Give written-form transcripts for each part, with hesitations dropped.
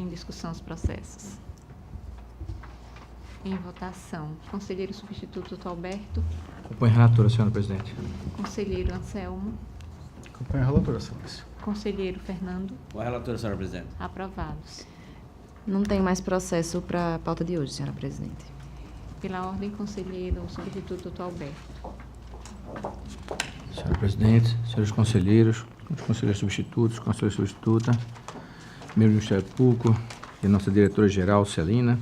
em discussão os processos. Em votação. Conselheiro substituto, doutor Alberto. Acompanho a relatora, senhora presidente. Conselheiro Anselmo. Acompanho a relatora, excelência. Conselheiro Fernando. Com a relatora, senhora presidente. Aprovados. Não tem mais processo para a pauta de hoje, senhora presidente. Pela ordem, conselheiro substituto, doutor Alberto. Senhora presidente, senhores conselheiros, os conselheiros substitutos, conselheira substituta, membro do Ministério Público e nossa diretora-geral, Celina.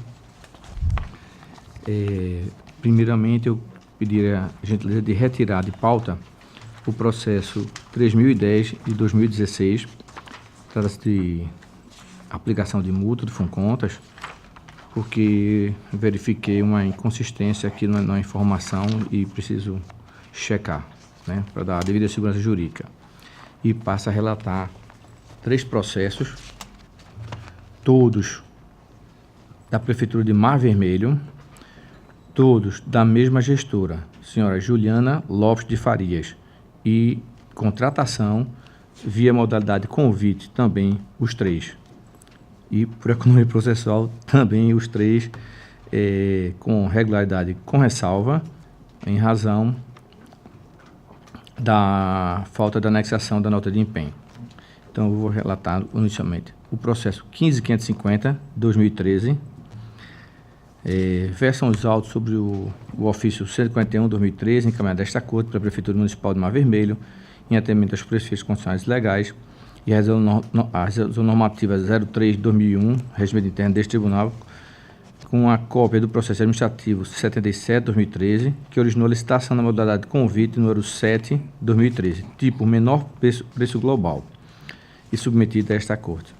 Primeiramente, eu pediria a gentileza de retirar de pauta o processo 3010 de 2016, trata-se de aplicação de multa do Funcontas, porque verifiquei uma inconsistência aqui na informação e preciso checar, né, para dar a devida segurança jurídica. E passa a relatar 3 processos, todos da Prefeitura de Mar Vermelho, todos da mesma gestora, senhora Juliana Lopes de Farias, e contratação via modalidade convite, também os 3. E por economia processual, também os 3 com regularidade com ressalva, em razão da falta da anexação da nota de empenho. Então, eu vou relatar inicialmente o processo 15.550/2013, versam os autos sobre o ofício 141/2013, encaminhado desta Corte pela Prefeitura Municipal de Mar Vermelho, em atendimento aos preceitos constitucionais legais, e a resolução normativa 03/2001, regimento interno deste tribunal, com a cópia do processo administrativo 77/2013, que originou a licitação na modalidade de convite número 7/2013, tipo menor preço global, e submetida a esta Corte.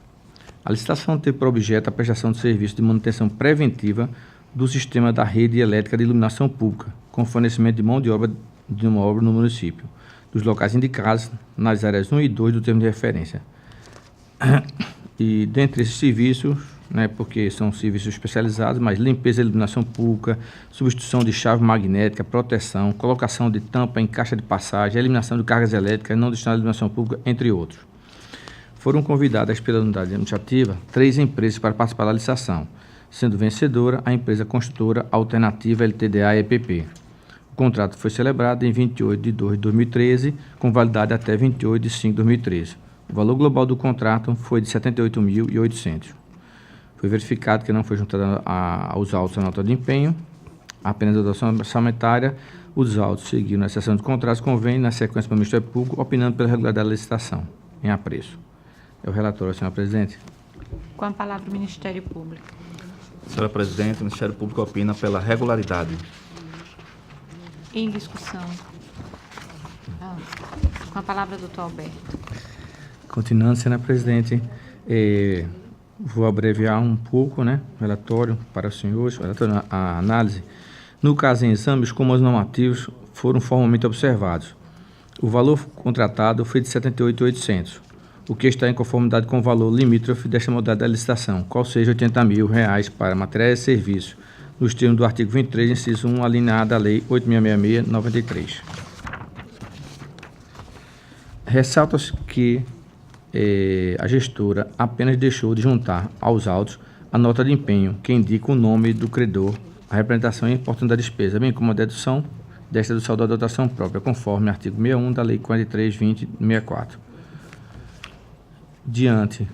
A licitação teve por objeto a prestação de serviço de manutenção preventiva do sistema da rede elétrica de iluminação pública, com fornecimento de mão de obra no município, dos locais indicados nas áreas 1 e 2 do termo de referência. E dentre esses serviços, né, porque são serviços especializados, mas limpeza e iluminação pública, substituição de chave magnética, proteção, colocação de tampa em caixa de passagem, eliminação de cargas elétricas não destinadas à iluminação pública, entre outros. Foram convidadas pela unidade administrativa 3 empresas para participar da licitação, sendo vencedora a empresa construtora Alternativa LTDA EPP. O contrato foi celebrado em 28/2/2013, com validade até 28/5/2013. O valor global do contrato foi de R$ 78.800. Foi verificado que não foi juntada aos autos a nota de empenho, apenas a dotação orçamentária. Os autos seguiram na seção de contratos convênio, na sequência para o Ministério Público, opinando pela regularidade da licitação, em apreço. É o relator, senhora presidente. Com a palavra o Ministério Público. Senhora presidente, o Ministério Público opina pela regularidade. Em discussão. Com a palavra, doutor Alberto. Continuando, senhora presidente, vou abreviar um pouco, né, o relatório para os senhores, a análise. No caso em exame, os comandos normativos foram formalmente observados. O valor contratado foi de R$ 78.800, o que está em conformidade com o valor limítrofe desta modalidade da licitação, qual seja R$ 80.000 para materiais e serviços, nos termos do artigo 23, inciso 1, alineado da Lei 8.666/93. Ressalta-se que a gestora apenas deixou de juntar aos autos a nota de empenho, que indica o nome do credor, a representação e a importância da despesa, bem como a dedução desta do saldo da dotação própria, conforme artigo 61 da Lei 43/2064. Diante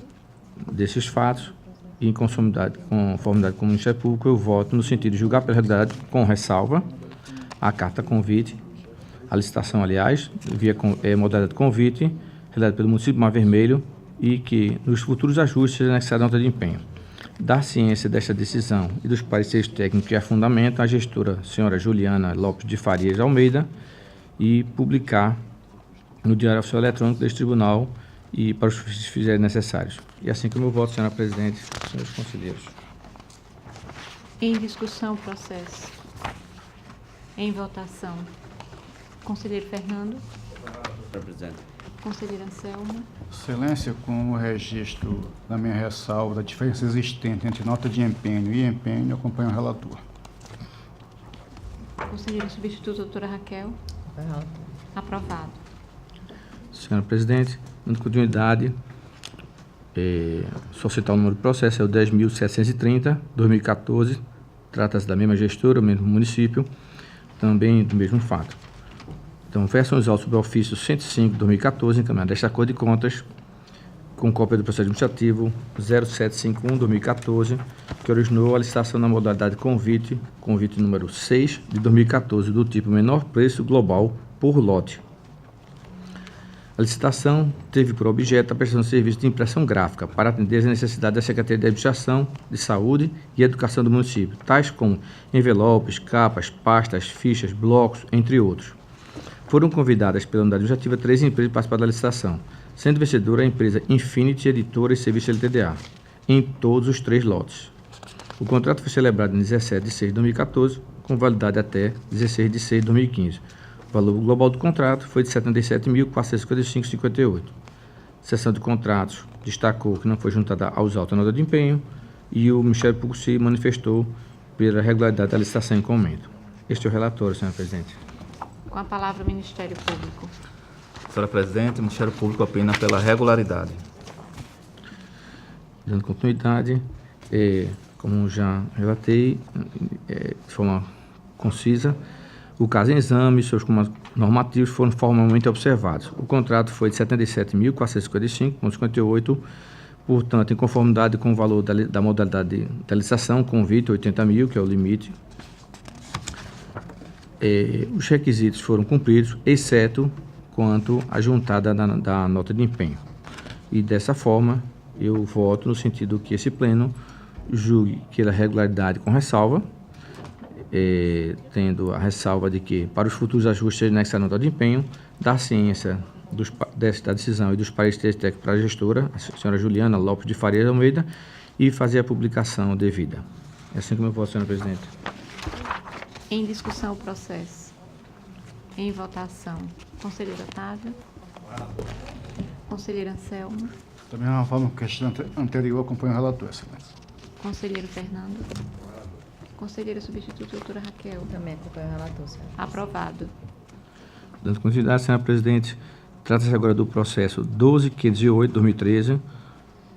desses fatos, e em conformidade com o Ministério Público, eu voto no sentido de julgar pela regularidade com ressalva a carta convite, a licitação, aliás, via modalidade de convite, realizada pelo município de Mar Vermelho, e que nos futuros ajustes seja anexada a nota de empenho. Dar ciência desta decisão e dos pareceres técnicos que a fundamentam a gestora senhora Juliana Lopes de Farias Almeida e publicar no Diário Oficial Eletrônico deste Tribunal e para os que fizerem necessários. E assim como eu voto, senhora presidente, senhores conselheiros. Em discussão, o processo. Em votação. Conselheiro Fernando. Senhora presidente. Conselheiro Anselmo. Excelência, com o registro da minha ressalva da diferença existente entre nota de empenho e empenho, eu acompanho o relator. Conselheiro substituto, doutora Raquel. Aprovado. Senhora presidente, dando continuidade, Só citar o número do processo, é o 10.730, 2014, trata-se da mesma gestora, o mesmo município, também do mesmo fato. Então, versam os autos sobre o ofício 105, 2014, encaminhado desta Corte de Contas, com cópia do processo administrativo 0751, 2014, que originou a licitação na modalidade convite número 6 de 2014, do tipo menor preço global por lote. A licitação teve por objeto a prestação de serviço de impressão gráfica para atender às necessidades da Secretaria de Administração, de Saúde e Educação do município, tais como envelopes, capas, pastas, fichas, blocos, entre outros. Foram convidadas pela unidade administrativa 3 empresas para participar da licitação, sendo vencedora a empresa Infinity Editora e Serviço LTDA, em todos os 3 lotes. O contrato foi celebrado em 17 de 6 de 2014, com validade até 16 de 6 de 2015. O valor global do contrato foi de R$ 77.455,58. Seção de contratos destacou que não foi juntada aos autos a nota de empenho e o Ministério Público se manifestou pela regularidade da licitação em comento. Este é o relatório, senhora presidente. Com a palavra o Ministério Público. Senhora presidente, o Ministério Público opina pela regularidade. Dando continuidade, como já relatei, de forma concisa, o caso em exame e seus normativos foram formalmente observados. O contrato foi de R$ 77.455,58, portanto, em conformidade com o valor da modalidade da licitação, convite, R$ 80.000, que é o limite. Os requisitos foram cumpridos, exceto quanto à juntada da nota de empenho. E dessa forma, eu voto no sentido que esse pleno julgue que a regularidade com ressalva, tendo a ressalva de que, para os futuros ajustes, seja anexada a nota de empenho, da ciência desta decisão e dos pareceres técnicos para a gestora, a senhora Juliana Lopes de Faria Almeida, e fazer a publicação devida. É assim como eu voto, senhora presidente. Em discussão o processo. Em votação, conselheiro Otávio. Conselheiro Anselmo. Da mesma forma que a questão anterior, acompanho o relator, excelência. Conselheiro Fernando. Conselheira substituta, doutora Raquel. Também acompanho o relator, senhora. Aprovado. Dando continuidade, senhora presidente, trata-se agora do processo 12.508/2013,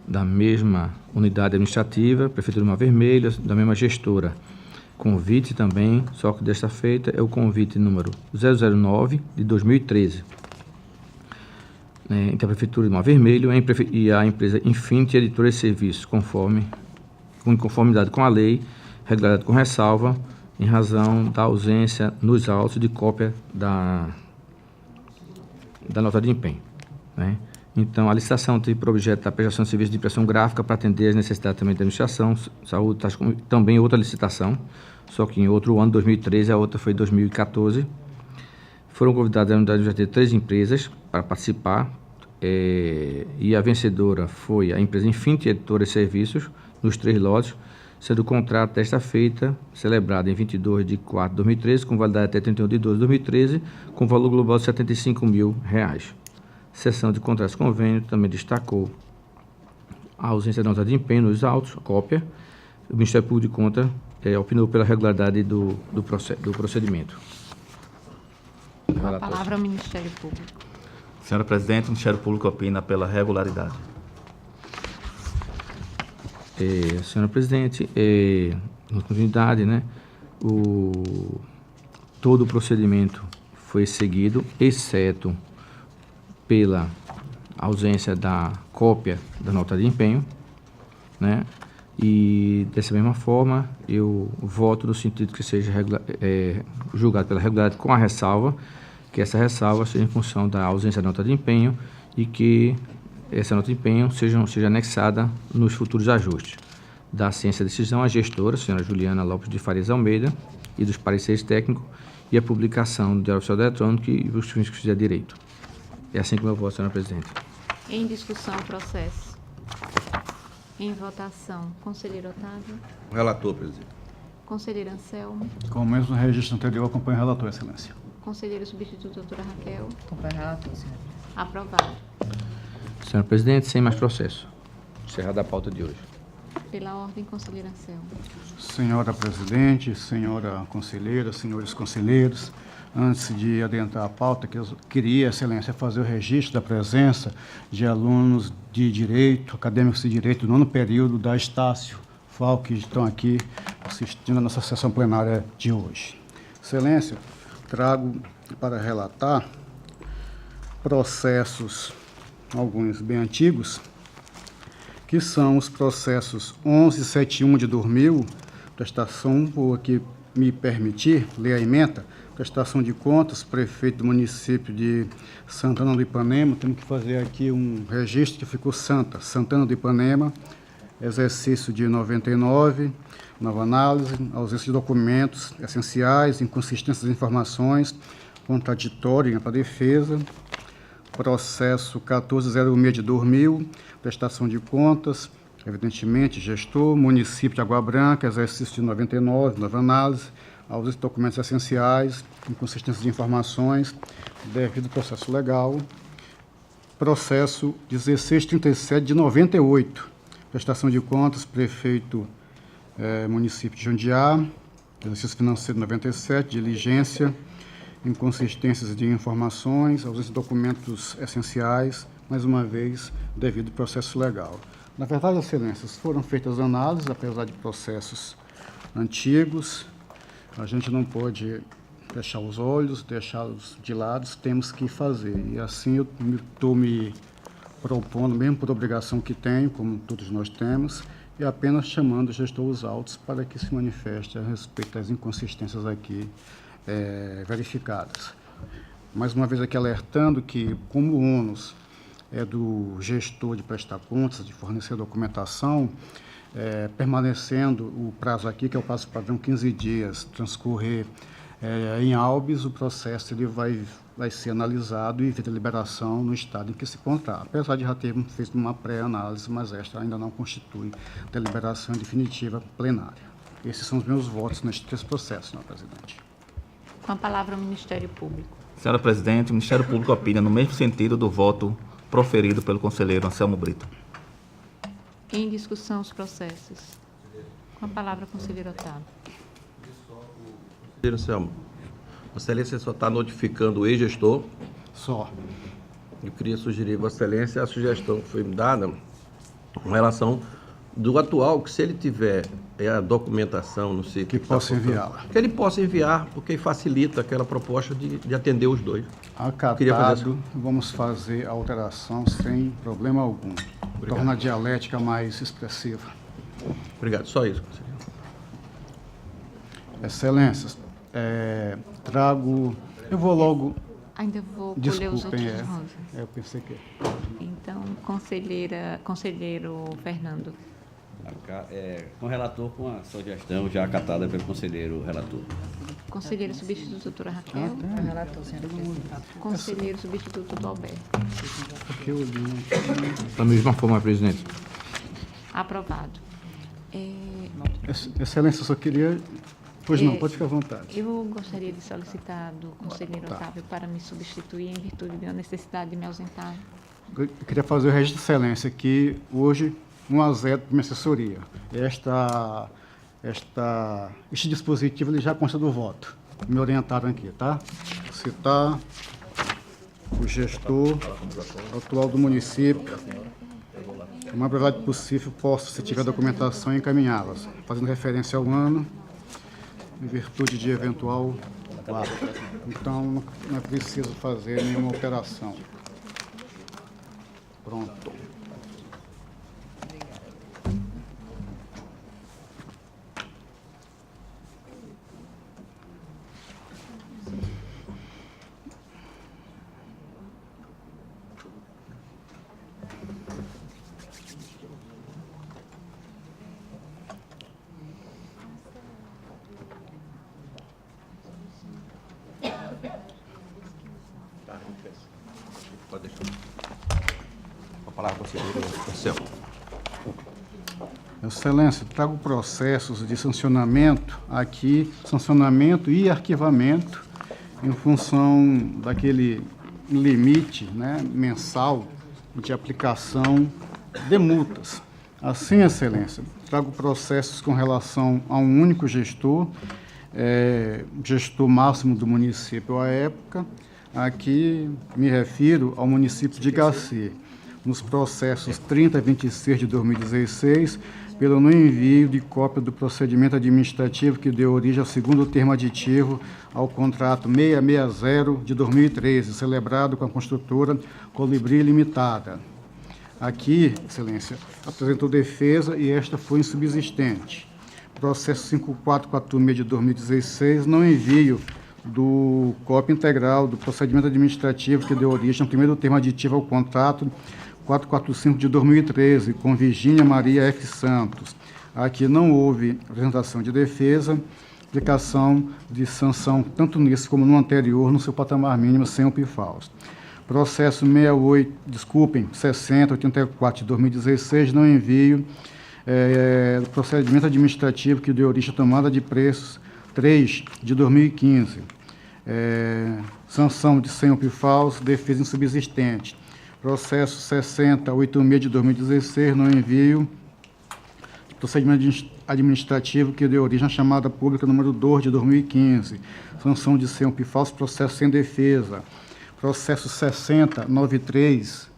da mesma unidade administrativa, Prefeitura de Mar Vermelho, da mesma gestora. Convite também, só que desta feita é o convite número 009 de 2013. Entre a Prefeitura de Mar Vermelho e a empresa Infinity Editora e Serviços, com conformidade com a lei, regularidade com ressalva, em razão da ausência nos autos de cópia da nota de empenho. Então, a licitação teve por objeto a prestação de serviço de impressão gráfica para atender às necessidades também da administração, saúde, também outra licitação, só que em outro ano, 2013, a outra foi 2014. Foram convidadas a unidade administrativa 3 empresas para participar, e a vencedora foi a empresa Infinity Editora e Serviços, nos 3 lotes, sendo o contrato desta feita celebrado em 22 de 4 de 2013, com validade até 31 de 12 de 2013, com valor global de R$ 75.000. Seção de contratos convênio também destacou a ausência de nota de empenho nos autos, cópia. O Ministério Público de Contas opinou pela regularidade do procedimento. Com a palavra ao Ministério Público. Senhora presidente, o Ministério Público opina pela regularidade. Senhora presidente, na continuidade, todo o procedimento foi seguido, exceto pela ausência da cópia da nota de empenho, e dessa mesma forma eu voto no sentido que seja julgado pela regularidade com a ressalva, que essa ressalva seja em função da ausência da nota de empenho e que essa nota de empenho seja anexada nos futuros ajustes. Da ciência da decisão, a gestora, a senhora Juliana Lopes de Farias Almeida, e dos pareceres técnicos, e a publicação do Diário Oficial Eletrônico e os fins que fizer direito. É assim como eu voto, senhora presidente. Em discussão o processo. Em votação, conselheiro Otávio. O relator, presidente. Conselheiro Anselmo. Com o mesmo registro anterior, acompanho o relator, excelência. Conselheira substituta, doutora Raquel. Acompanho o relator, senhora. Aprovado. Senhora presidente, sem mais processo. Encerrada a pauta de hoje. Pela ordem, conselheiro Anselmo. Senhora presidente, senhora conselheira, senhores conselheiros, antes de adentrar a pauta, que eu queria, excelência, fazer o registro da presença de alunos de Direito, acadêmicos de Direito do 9º período da Estácio FAO, que estão aqui assistindo a nossa sessão plenária de hoje. Excelência, trago para relatar processos, alguns bem antigos, que são os processos 1171 de 2000, prestação, vou aqui me permitir ler a ementa, prestação de contas, prefeito do município de Santana do Ipanema, temos que fazer aqui um registro que ficou Santana do Ipanema, exercício de 99, nova análise, ausência de documentos essenciais, inconsistências de informações, contraditório para a defesa, processo 1406 de 2000, prestação de contas, evidentemente, gestor, município de Água Branca, exercício de 99, nova análise, ausência de documentos essenciais, inconsistência de informações, devido ao processo legal, processo 1637 de 98, prestação de contas, prefeito município de Jundiá, exercício financeiro 97, diligência, inconsistências de informações, ausência de documentos essenciais, mais uma vez, devido ao processo legal. Na verdade, excelências, foram feitas análises, apesar de processos antigos, a gente não pode fechar os olhos, deixá-los de lado, temos que fazer. E assim eu estou me propondo, mesmo por obrigação que tenho, como todos nós temos, e apenas chamando o gestor os autos para que se manifeste a respeito das inconsistências aqui verificadas. Mais uma vez aqui alertando que, como o ônus é do gestor de prestar contas, de fornecer documentação, permanecendo o prazo aqui, que é o prazo padrão 15 dias, transcorrer em Albis, o processo ele vai ser analisado e ver a liberação no estado em que se encontrar. Apesar de já termos feito uma pré-análise, mas esta ainda não constitui deliberação definitiva plenária. Esses são os meus votos nestes 3 processos, senhor presidente. Com a palavra, o Ministério Público. Senhora presidente, o Ministério Público opina no mesmo sentido do voto proferido pelo conselheiro Anselmo Brito. Em discussão, os processos. Com a palavra, conselheiro Otávio. Conselheiro Anselmo, Vossa Excelência só está notificando o ex-gestor. Só. Eu queria sugerir, Vossa Excelência, a sugestão que foi me dada com relação do atual, que se ele tiver a documentação, não sei... Que possa enviá-la. Que ele possa enviar, porque facilita aquela proposta de atender os dois. Acatado, vamos fazer a alteração sem problema algum. Obrigado. Torna a dialética mais expressiva. Obrigado, só isso, conselheiro. Excelências, trago... Eu vou logo... Ainda vou colher os Desculpem, outros 11. eu pensei que... Então, conselheiro Fernando. Com o relator, com a sugestão já acatada pelo conselheiro relator. Conselheiro substituto, doutora Raquel. Conselheiro substituto, doutor Alberto. Porque eu li... Da mesma forma, presidente. Aprovado. Excelência, eu só queria... Pois não, pode ficar à vontade. Eu gostaria de solicitar do conselheiro Otávio para me substituir em virtude de uma necessidade de me ausentar. Eu queria fazer o registro de excelência, que hoje 1-0 para minha assessoria. Este dispositivo ele já consta do voto. Me orientaram aqui, tá? Citar o gestor atual do município. O mais brevidade possível, posso, se tiver documentação, encaminhá-las, fazendo referência ao ano, em virtude de eventual quadro. Então, não é preciso fazer nenhuma alteração. Pronto. Pode deixar. Com a palavra, conselheiro Anselmo. Excelência, trago processos de sancionamento aqui, sancionamento e arquivamento, em função daquele limite, né, mensal de aplicação de multas. Assim, Excelência, trago processos com relação a um único gestor, gestor máximo do município à época. Aqui me refiro ao município de Igacê, nos processos 3026 de 2016, pelo não envio de cópia do procedimento administrativo que deu origem ao segundo termo aditivo ao contrato 660 de 2013, celebrado com a construtora Colibri Limitada. Aqui, Excelência, apresentou defesa e esta foi insubsistente. Processo 5446 de 2016, não envio do cópia integral do procedimento administrativo que deu origem ao primeiro termo aditivo ao contrato 445 de 2013, com Virgínia Maria F. Santos. Aqui não houve apresentação de defesa, aplicação de sanção, tanto nesse como no anterior, no seu patamar mínimo, sem o PIFAUS. Processo 6084 de 2016, não envio do procedimento administrativo que deu origem à tomada de preços 3 de 2015. Sanção de sem o PIFAUS, defesa insubsistente. Processo 6086 de 2016, não envio procedimento administrativo que deu origem à chamada pública número 2 de 2015. Sanção de sem o PIFAUS, processo sem defesa. Processo 6093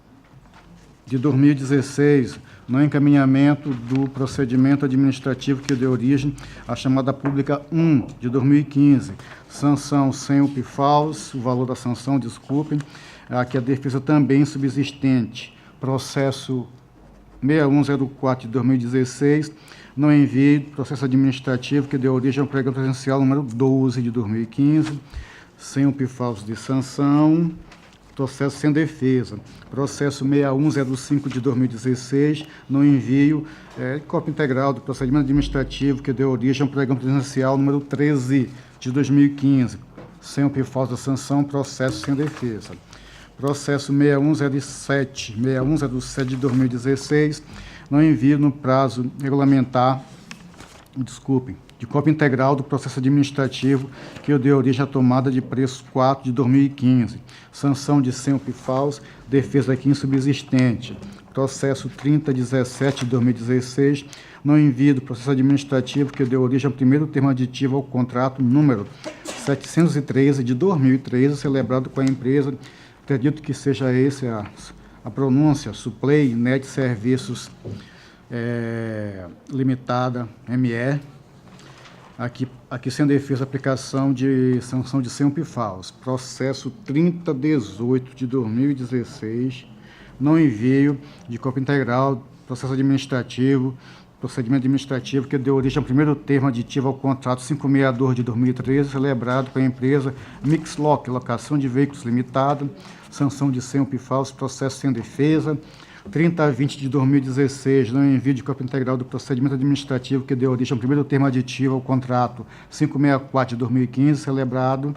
de 2016, no encaminhamento do procedimento administrativo que deu origem à chamada pública 1 de 2015. Sanção sem o PIFAUS, o valor da sanção, desculpem, aqui a defesa também subsistente. Processo 6104 de 2016, no envio do processo administrativo que deu origem ao pregão presencial número 12 de 2015, sem o PIFAUS de sanção, processo sem defesa. Processo 6105 de 2016, no envio, cópia integral do procedimento administrativo que deu origem ao pregão presencial número 13 de 2015, sem o PIFAUS da sanção, processo sem defesa. Processo 6107 de 2016, no envio no prazo regulamentar, de cópia integral do processo administrativo que deu origem à tomada de preços 4 de 2015. Sanção de sem o PIFAUS, defesa aqui insubsistente. Processo 3017 de 2016, no envio do processo administrativo que deu origem ao primeiro termo aditivo ao contrato número 713 de 2013, celebrado com a empresa, acredito que seja esse a pronúncia, Suplay Net Serviços Limitada, ME, aqui sem defesa, aplicação de sanção de sem o PIFAUS. Processo 3018 de 2016, não envio de cópia integral, processo administrativo, procedimento administrativo que deu origem ao primeiro termo aditivo ao contrato 562 de 2013, celebrado com a empresa Mixlock, locação de veículos limitada, sanção de sem o PIFAUS, processo sem defesa. 3020 de 2016, no envio de cópia integral do procedimento administrativo que deu origem ao primeiro termo aditivo ao contrato 564 de 2015, celebrado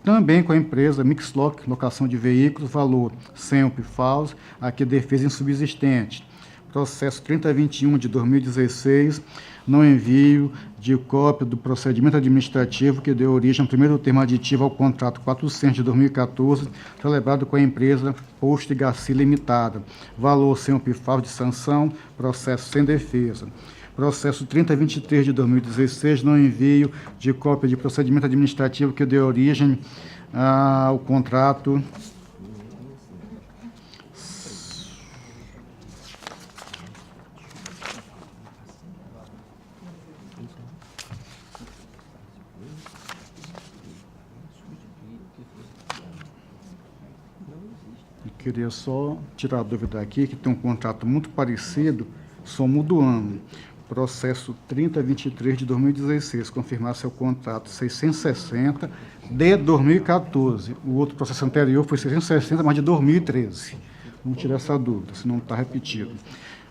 também com a empresa Mixlock, locação de veículos, valor sem o PIFAUS, aqui defesa insubsistente. Processo 3021 de 2016, no envio de cópia do procedimento administrativo que deu origem ao primeiro termo aditivo ao contrato 400 de 2014, celebrado com a empresa Posto e Garcia Limitada. Valor sem o PIFAUS de sanção, processo sem defesa. Processo 3023 de 2016, no envio de cópia de procedimento administrativo que deu origem ao contrato queria só tirar a dúvida aqui, que tem um contrato muito parecido, só muda o ano. Processo 3023 de 2016, confirmar seu contrato 660 de 2014. O outro processo anterior foi 660, mas de 2013. Não tirar essa dúvida, senão está repetido.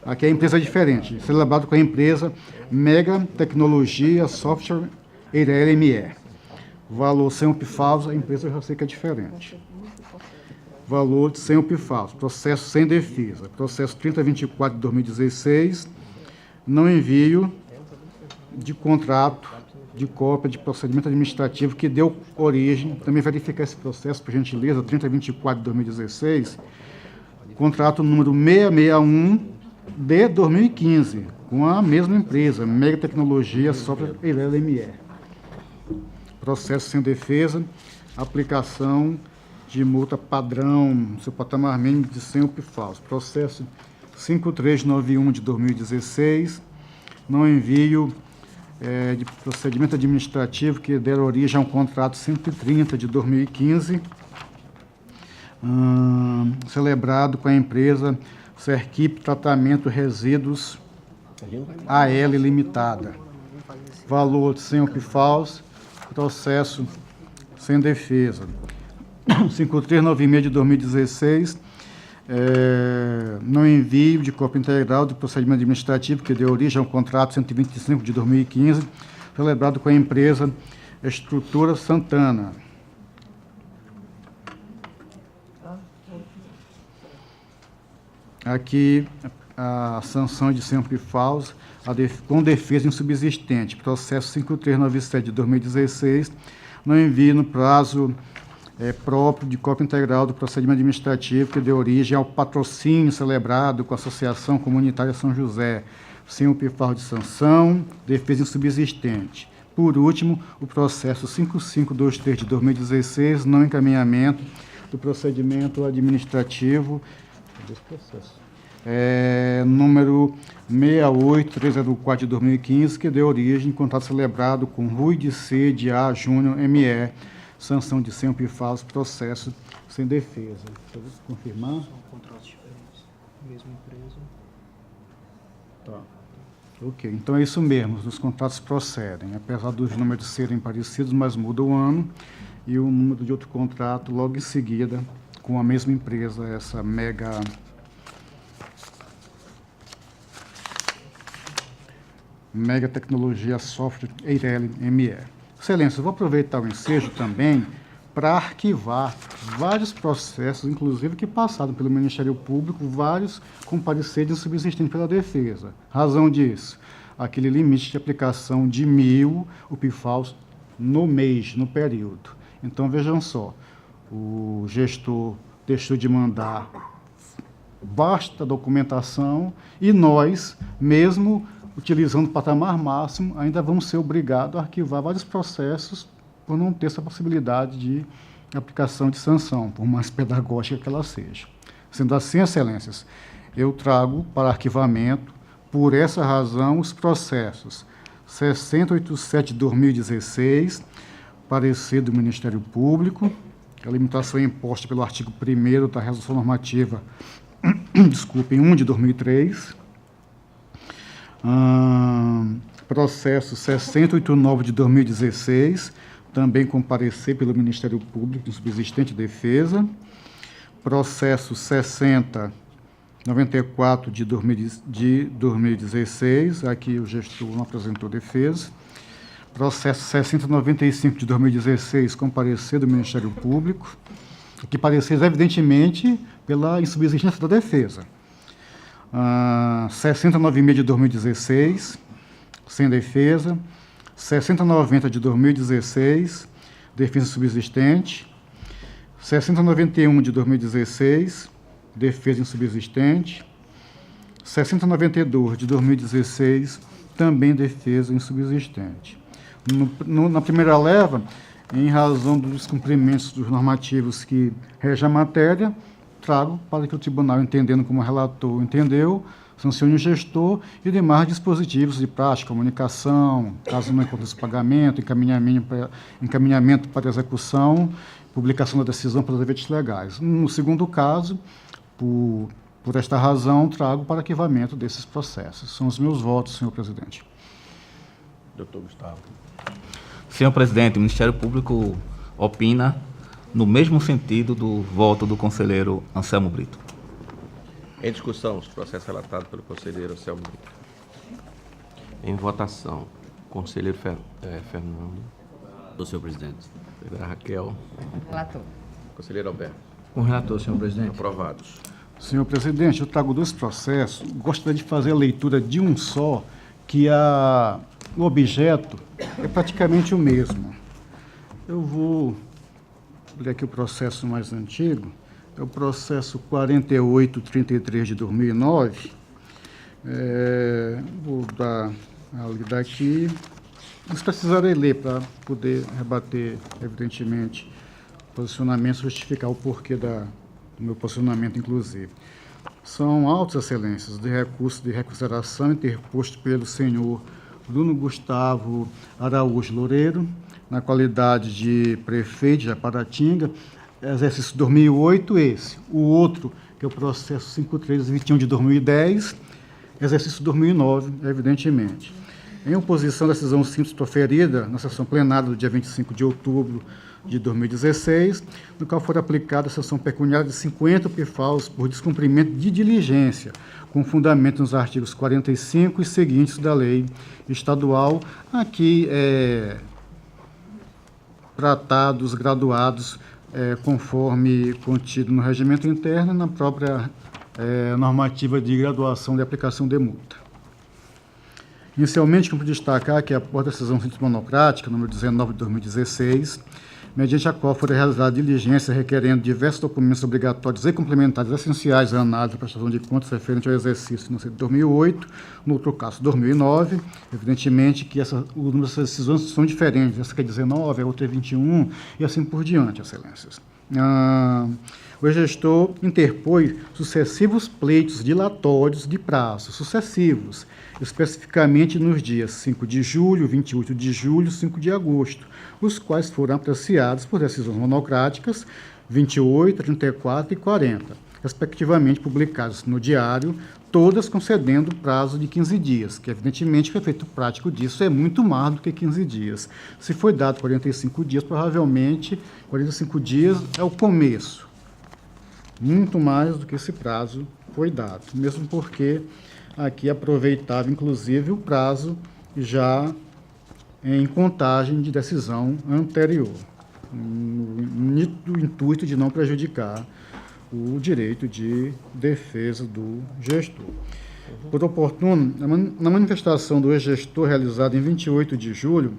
Aqui a empresa é diferente, celebrado com a empresa Mega Tecnologia Software Eireli ME. Valor sem o PIFAUS, a empresa eu já sei que é diferente. Valor sem o PIFAUS, processo sem defesa. Processo 3024 de 2016, não envio de contrato, de cópia de procedimento administrativo que deu origem, também verificar esse processo, por gentileza, 3024 de 2016, contrato número 661 de 2015, com a mesma empresa, Mega Tecnologia Software Eireli ME. Processo sem defesa, aplicação de multa padrão, seu patamar mínimo de 100 UPFAUS. Processo 5391 de 2016, não envio de procedimento administrativo que der origem a um contrato 130 de 2015, celebrado com a empresa Serquip Tratamento Resíduos AL Limitada. Valor de 100 UPFAUS, processo sem defesa. 5396 de 2016, não envio de cópia integral do procedimento administrativo que deu origem ao contrato 125 de 2015, celebrado com a empresa Estrutura Santana. Aqui a sanção de 100 UPFAUS com defesa insubsistente, processo 5397 de 2016, não envio no prazo próprio de cópia integral do procedimento administrativo que deu origem ao patrocínio celebrado com a Associação Comunitária São José, sem UPFAUS de sanção, defesa insubsistente. Por último, o processo 5523 de 2016, não encaminhamento do procedimento administrativo desse processo. Número 68304 de 2015, que deu origem ao contrato celebrado com Rui de C. de A. Júnior ME, sanção de 100 UPFAUS, processo sem defesa. Deixa eu confirmar. São contratos diferentes, mesma empresa. Tá. Ok, então é isso mesmo, os contratos procedem, apesar dos números serem parecidos, mas muda o ano e o número de outro contrato logo em seguida com a mesma empresa, essa Mega Tecnologia Software Eireli ME. Excelência, eu vou aproveitar o ensejo também para arquivar vários processos, inclusive que passaram pelo Ministério Público, vários com parecer de insubsistente pela defesa. Razão disso, aquele limite de aplicação de 1.000 UPFAUS no mês, no período. Então, vejam só, o gestor deixou de mandar vasta documentação e nós, mesmo utilizando o patamar máximo, ainda vamos ser obrigados a arquivar vários processos por não ter essa possibilidade de aplicação de sanção, por mais pedagógica que ela seja. Sendo assim, excelências, eu trago para arquivamento, por essa razão, os processos 6087 de 2016, parecer do Ministério Público, a limitação é imposta pelo artigo 1º da Resolução Normativa, 1 de 2003, processo 6089 de 2016, também com parecer pelo Ministério Público, subsistente defesa. Processo 6094 de 2016, aqui o gestor não apresentou defesa. Processo 6095 de 2016, com parecer do Ministério Público, que parecer evidentemente pela insubsistência da defesa. 6096 de 2016, sem defesa. 6090 de 2016, defesa insubsistente. 6091 de 2016, defesa insubsistente. 6092 de 2016, também defesa insubsistente. Na primeira leva, em razão dos cumprimentos dos normativos que regem a matéria, trago para que o tribunal, entendendo como o relator entendeu, sancione o gestor e demais dispositivos de prática, comunicação, caso não encontre pagamento, encaminhamento para execução, publicação da decisão para os efeitos legais. No segundo caso, por esta razão, trago para arquivamento desses processos. São os meus votos, senhor presidente. Doutor Gustavo. Senhor presidente, o Ministério Público opina no mesmo sentido do voto do conselheiro Anselmo Brito. Em discussão, os processos relatados pelo conselheiro Anselmo Brito. Em votação, conselheiro Fernando. Do senhor presidente. Conselheira Raquel. Relator. Conselheiro Alberto. Com o relator, senhor presidente. Aprovados. Senhor presidente, eu trago dois processos. Gostaria de fazer a leitura de um só, que o objeto é praticamente o mesmo. Eu vou ler aqui o processo mais antigo, é o processo 4833 de 2009, Vou dar a lida aqui. Mas precisarei ler para poder rebater, evidentemente, posicionamento, justificar o porquê do meu posicionamento, inclusive. São autos, excelências, de recurso de reconsideração interposto pelo senhor Bruno Gustavo Araújo Loureiro, na qualidade de prefeito de Japaratinga, exercício 2008, esse. O outro, que é o processo 5321 de 2010, exercício 2009, evidentemente. Em oposição à decisão simples proferida na sessão plenária do dia 25 de outubro de 2016, no qual foi aplicada a sanção pecuniária de 50 PFAUs por descumprimento de diligência, com fundamento nos artigos 45 e seguintes da lei estadual, aqui tratados, graduados, conforme contido no regimento interno e na própria normativa de graduação de aplicação de multa. Inicialmente, como destacar que após a decisão simples monocrática, número 19 de 2016, mediante a qual foram realizadas diligências requerendo diversos documentos obrigatórios e complementares essenciais à análise da prestação de contas referente ao exercício financeiro de 2008, no outro caso 2009, evidentemente que o número dessas decisões são diferentes, essa que é 19, a outra é 21 e assim por diante, excelências. O gestor interpôs sucessivos pleitos dilatórios de prazos sucessivos, especificamente nos dias 5 de julho, 28 de julho e 5 de agosto, os quais foram apreciados por decisões monocráticas 28, 34 e 40, respectivamente publicados no diário, todas concedendo prazo de 15 dias, que evidentemente o efeito prático disso é muito mais do que 15 dias. Se foi dado 45 dias, provavelmente 45 dias é o começo, muito mais do que esse prazo foi dado, mesmo porque aqui aproveitava inclusive o prazo já em contagem de decisão anterior, no intuito de não prejudicar o direito de defesa do gestor. Por oportuno, na manifestação do ex-gestor realizada em 28 de julho,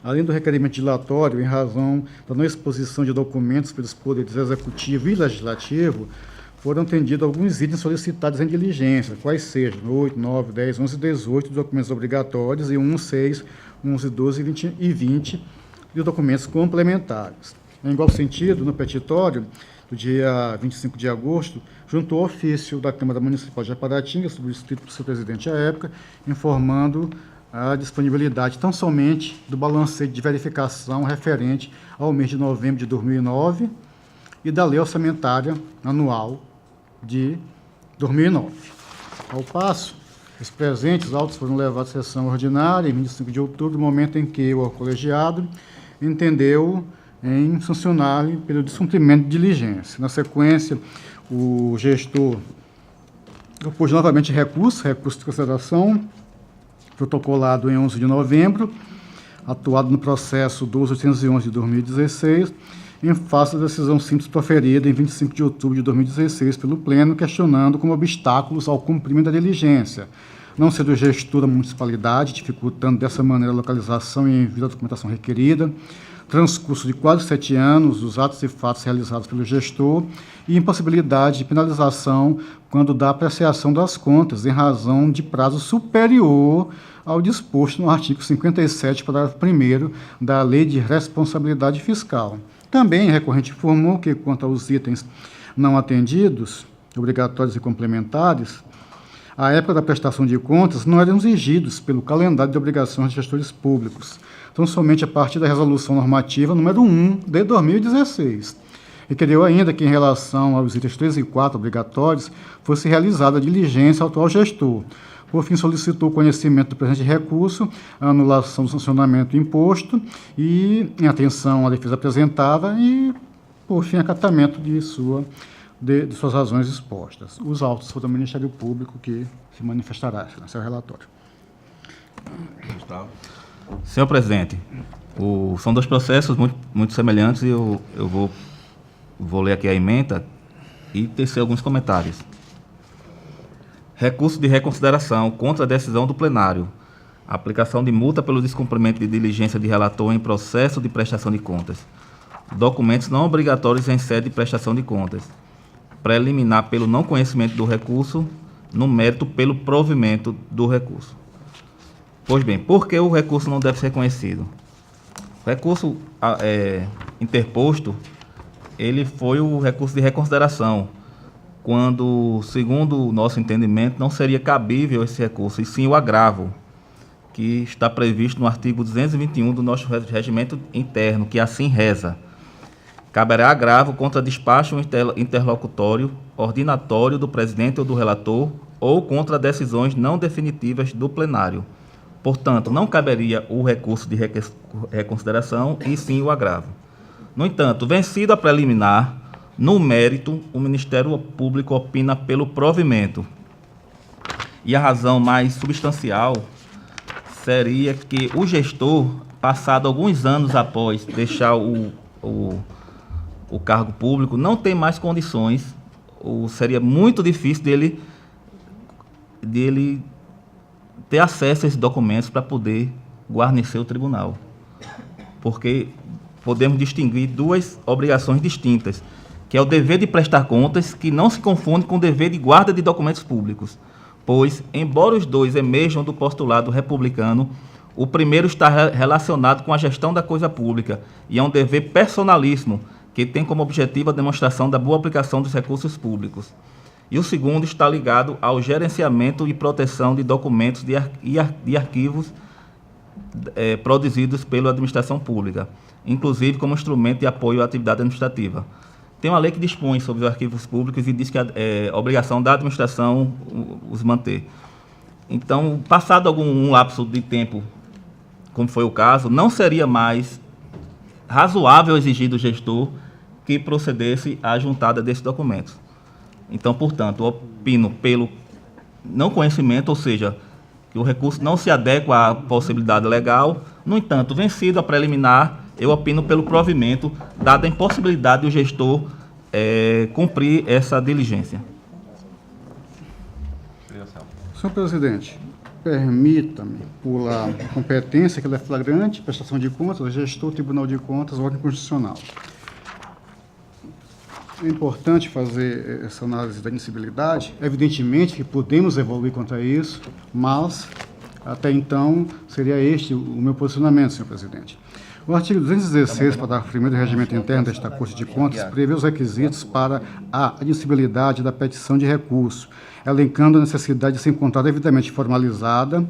além do requerimento dilatório em razão da não exposição de documentos pelos poderes executivo e legislativo, foram atendidos alguns itens solicitados em diligência, quais sejam 8, 9, 10, 11 e 18 documentos obrigatórios e 1, 6, 11, 12 e 20 de documentos complementares. Em igual sentido, no petitório do dia 25 de agosto, juntou ofício da Câmara Municipal de Japaratinga, subscrito por seu presidente à época, informando a disponibilidade tão somente do balanceio de verificação referente ao mês de novembro de 2009 e da lei orçamentária anual de 2009. Ao passo, os presentes autos foram levados à sessão ordinária em 25 de outubro, no momento em que o colegiado entendeu em sancionar pelo descumprimento de diligência. Na sequência, o gestor propôs novamente recurso de consideração, protocolado em 11 de novembro, atuado no processo 12.811 de 2016, em face da decisão simples proferida em 25 de outubro de 2016 pelo Pleno, questionando como obstáculos ao cumprimento da diligência, não sendo o gestor da municipalidade, dificultando dessa maneira a localização e envio da documentação requerida, transcurso de quase 7 anos dos atos e fatos realizados pelo gestor e impossibilidade de penalização quando da apreciação das contas em razão de prazo superior ao disposto no artigo 57, parágrafo 1º da Lei de Responsabilidade Fiscal. Também, o recorrente informou que, quanto aos itens não atendidos, obrigatórios e complementares, à época da prestação de contas, não eram exigidos pelo calendário de obrigações de gestores públicos, tão somente a partir da resolução normativa número 1 de 2016. Requeriu ainda que, em relação aos itens 3 e 4 obrigatórios, fosse realizada a diligência ao atual gestor. Por fim, solicitou conhecimento do presente recurso, a anulação do sancionamento imposto e, em atenção à defesa apresentada, e, por fim, acatamento de suas razões expostas. Os autos foram do Ministério Público que se manifestará nesse relatório. Gustavo. Senhor presidente, são dois processos muito semelhantes e eu vou ler aqui a ementa e tecer alguns comentários. Recurso de reconsideração contra a decisão do plenário. Aplicação de multa pelo descumprimento de diligência de relator em processo de prestação de contas. Documentos não obrigatórios em sede de prestação de contas. Preliminar pelo não conhecimento do recurso, no mérito pelo provimento do recurso. Pois bem, por que o recurso não deve ser reconhecido? O recurso interposto, ele foi o recurso de reconsideração, quando, segundo o nosso entendimento, não seria cabível esse recurso, e sim o agravo, que está previsto no artigo 221 do nosso regimento interno, que assim reza: caberá agravo contra despacho interlocutório, ordinatório do presidente ou do relator, ou contra decisões não definitivas do plenário. Portanto, não caberia o recurso de reconsideração, e sim o agravo. No entanto, vencido a preliminar, no mérito, o Ministério Público opina pelo provimento. E a razão mais substancial seria que o gestor, passado alguns anos após deixar o cargo público, não tem mais condições, ou seria muito difícil dele ter acesso a esses documentos para poder guarnecer o tribunal. Porque podemos distinguir duas obrigações distintas, que é o dever de prestar contas, que não se confunde com o dever de guarda de documentos públicos, pois, embora os dois emerjam do postulado republicano, o primeiro está relacionado com a gestão da coisa pública e é um dever personalíssimo, que tem como objetivo a demonstração da boa aplicação dos recursos públicos. E o segundo está ligado ao gerenciamento e proteção de documentos e arquivos produzidos pela administração pública, inclusive como instrumento de apoio à atividade administrativa. Tem uma lei que dispõe sobre os arquivos públicos e diz que é obrigação da administração os manter. Então, passado algum lapso de tempo, como foi o caso, não seria mais razoável exigir do gestor que procedesse à juntada desses documentos. Então, portanto, opino pelo não conhecimento, ou seja, que o recurso não se adequa à possibilidade legal. No entanto, vencido a preliminar, eu opino pelo provimento, dada a impossibilidade do gestor cumprir essa diligência. Senhor presidente, permita-me, pela competência que ela é flagrante, prestação de contas, gestor, Tribunal de Contas, ordem constitucional. É importante fazer essa análise da admissibilidade. Evidentemente que podemos evoluir quanto a isso, mas, até então, seria este o meu posicionamento, senhor presidente. O artigo 216, parágrafo 1º do Regimento Interno desta Corte de Contas, prevê os requisitos para a admissibilidade da petição de recurso, elencando a necessidade de ser encontrada devidamente formalizada,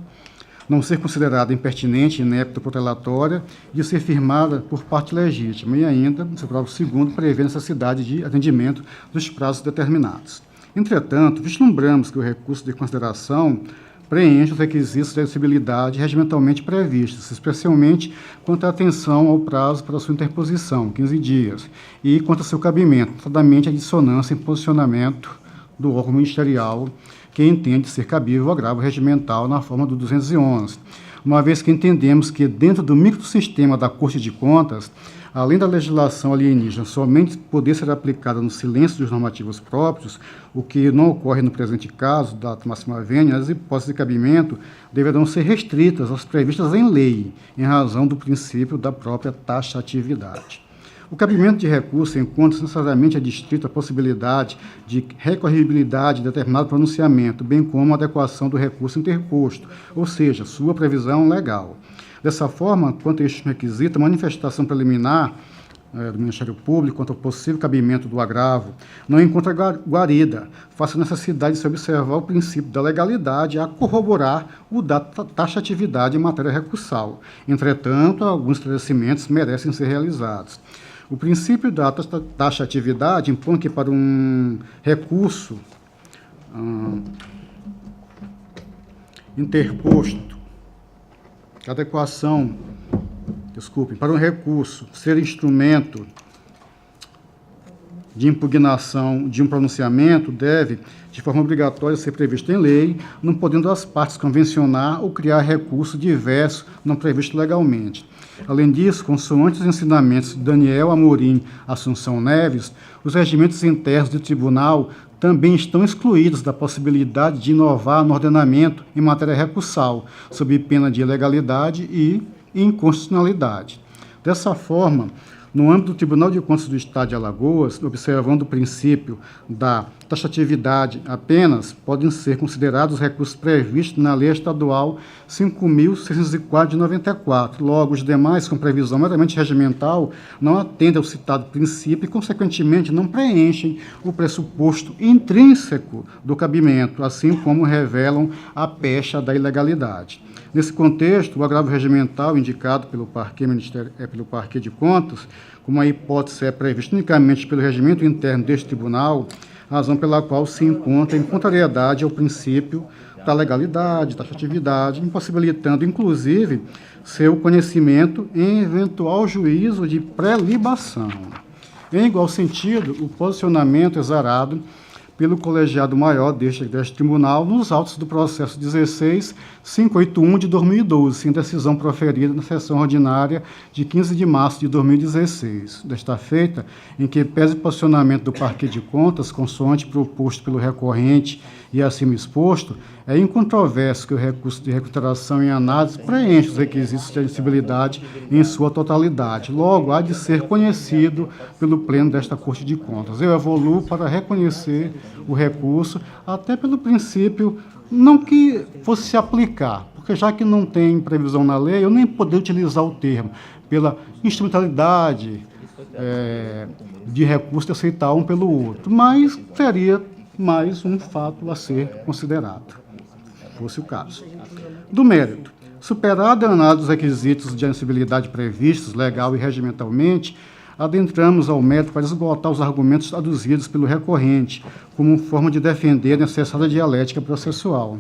não ser considerada impertinente, inepta ou protelatória, de ser firmada por parte legítima, e ainda, no seu parágrafo 2º, prevê a necessidade de atendimento dos prazos determinados. Entretanto, vislumbramos que o recurso de consideração preenche os requisitos de admissibilidade regimentalmente previstos, especialmente quanto à atenção ao prazo para sua interposição, 15 dias, e quanto ao seu cabimento, notadamente a dissonância em posicionamento do órgão ministerial que entende ser cabível o agravo regimental na forma do 211, uma vez que entendemos que, dentro do microsistema da Corte de Contas, além da legislação alienígena somente poder ser aplicada no silêncio dos normativos próprios, o que não ocorre no presente caso, data máxima vênia, as hipóteses de cabimento deverão ser restritas às previstas em lei, em razão do princípio da própria taxatividade. O cabimento de recurso encontra-se necessariamente adstrito à possibilidade de recorribilidade de determinado pronunciamento, bem como a adequação do recurso interposto, ou seja, sua previsão legal. Dessa forma, quanto a este requisito, a manifestação preliminar do Ministério Público quanto ao possível cabimento do agravo não encontra guarida, face à necessidade de se observar o princípio da legalidade a corroborar o da taxatividade em matéria recursal. Entretanto, alguns esclarecimentos merecem ser realizados. O princípio da taxatividade impõe que para um recurso interposto, para um recurso ser instrumento de impugnação de um pronunciamento, deve, de forma obrigatória, ser previsto em lei, não podendo as partes convencionar ou criar recurso diverso não previsto legalmente. Além disso, consoante os ensinamentos de Daniel Amorim Assunção Neves, os regimentos internos do tribunal também estão excluídos da possibilidade de inovar no ordenamento em matéria recursal, sob pena de ilegalidade e inconstitucionalidade. Dessa forma, no âmbito do Tribunal de Contas do Estado de Alagoas, observando o princípio da taxatividade apenas podem ser considerados recursos previstos na Lei Estadual 5.604 de 94. Logo, os demais, com previsão meramente regimental, não atendem ao citado princípio e, consequentemente, não preenchem o pressuposto intrínseco do cabimento, assim como revelam a pecha da ilegalidade. Nesse contexto, o agravo regimental indicado pelo Parquet de Contas, como a hipótese é prevista unicamente pelo regimento interno deste tribunal, razão pela qual se encontra em contrariedade ao princípio da legalidade, da taxatividade, impossibilitando, inclusive, seu conhecimento em eventual juízo de pré-libação. Em igual sentido, o posicionamento exarado pelo colegiado maior deste tribunal nos autos do processo 16.581 de 2012, em decisão proferida na sessão ordinária de 15 de março de 2016. Desta feita, em que pese o posicionamento do Parquet de Contas, consoante proposto pelo recorrente e acima exposto, é incontroverso que o recurso de recuperação em análise preenche os requisitos de admissibilidade em sua totalidade. Logo, há de ser conhecido pelo Pleno desta Corte de Contas. Eu evoluo para reconhecer o recurso, até pelo princípio, não que fosse se aplicar, porque já que não tem previsão na lei, eu nem poder utilizar o termo, pela instrumentalidade de recurso de aceitar um pelo outro, mas seria mais um fato a ser considerado, fosse o caso. Do mérito, superada a análise dos requisitos de admissibilidade previstos legal e regimentalmente, adentramos ao mérito para esgotar os argumentos aduzidos pelo recorrente, como forma de defender a necessária dialética processual.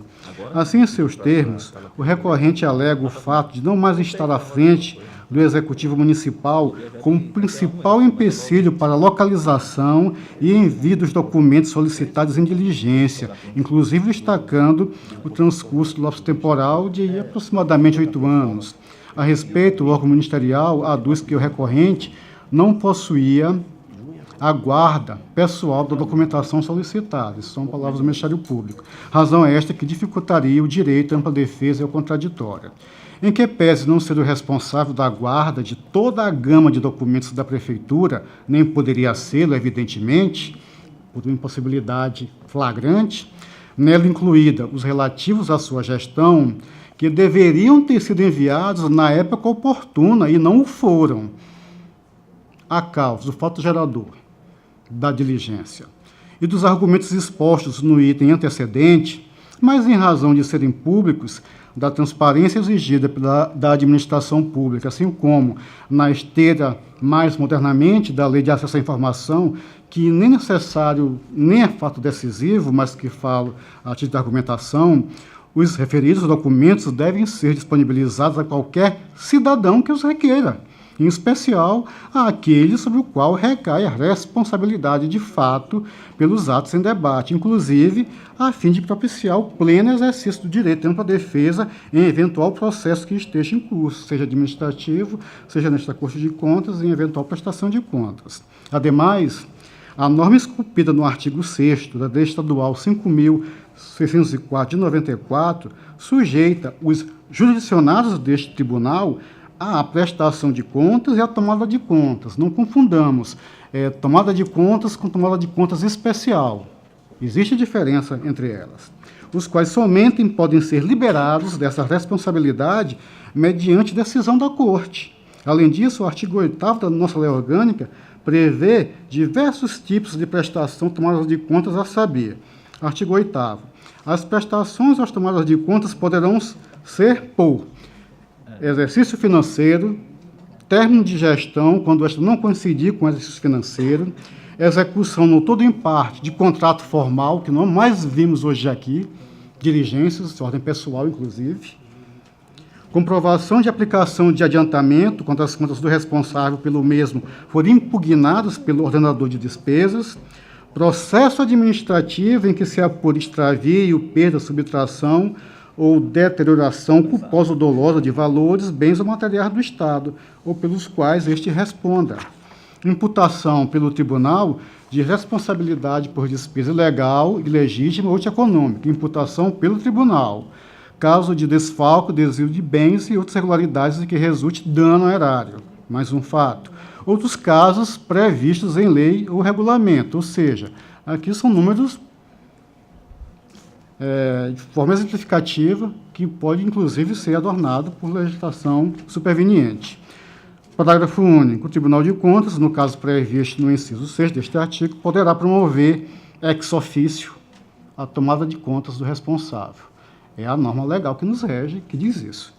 Assim, em seus termos, o recorrente alega o fato de não mais estar à frente do Executivo Municipal como principal empecilho para a localização e envio dos documentos solicitados em diligência, inclusive destacando o transcurso do lapso temporal de aproximadamente 8 anos. A respeito, o órgão ministerial aduz que o recorrente não possuía a guarda pessoal da documentação solicitada. Isso são palavras do Ministério Público. Razão esta que dificultaria o direito à ampla defesa e ao contraditório. Em que pese não ser o responsável da guarda de toda a gama de documentos da Prefeitura, nem poderia ser, evidentemente, por uma impossibilidade flagrante, nela incluída os relativos à sua gestão, que deveriam ter sido enviados na época oportuna e não o foram, a causa do fato gerador da diligência e dos argumentos expostos no item antecedente, mas em razão de serem públicos, da transparência exigida da administração pública, assim como na esteira mais modernamente da Lei de Acesso à Informação, que nem necessário, nem é fato decisivo, mas que falo a título de argumentação, os referidos documentos devem ser disponibilizados a qualquer cidadão que os requeira, em especial àquele sobre o qual recai a responsabilidade de fato pelos atos em debate, inclusive a fim de propiciar o pleno exercício do direito de ampla defesa em eventual processo que esteja em curso, seja administrativo, seja nesta Corte de Contas, em eventual prestação de contas. Ademais, a norma esculpida no artigo 6º da Lei Estadual 5.604 de 94 sujeita os jurisdicionados deste tribunal à prestação de contas e à tomada de contas. Não confundamos tomada de contas com tomada de contas especial. Existe diferença entre elas, os quais somente podem ser liberados dessa responsabilidade mediante decisão da Corte. Além disso, o artigo 8º da nossa lei orgânica prevê diversos tipos de prestação tomadas de contas, a saber, artigo 8º, as prestações às tomadas de contas poderão ser por exercício financeiro, término de gestão, quando esta não coincidir com o exercício financeiro, execução no todo ou em parte de contrato formal, que não mais vimos hoje aqui, diligências, de ordem pessoal, inclusive, comprovação de aplicação de adiantamento, quando as contas do responsável pelo mesmo forem impugnadas pelo ordenador de despesas, processo administrativo em que se apure extravio, perda, subtração ou deterioração culposa ou dolosa de valores, bens ou materiais do Estado, ou pelos quais este responda. Imputação pelo tribunal de responsabilidade por despesa ilegal, ilegítima ou econômica. Imputação pelo tribunal. Caso de desfalco, desvio de bens e outras irregularidades de que resulte dano ao erário. Mais um fato. Outros casos previstos em lei ou regulamento, ou seja, Aqui são números de forma exemplificativa, que pode, inclusive, ser adornado por legislação superveniente. Parágrafo único. O Tribunal de Contas, no caso previsto no inciso 6 deste artigo, poderá promover ex officio a tomada de contas do responsável. É a norma legal que nos rege, que diz isso.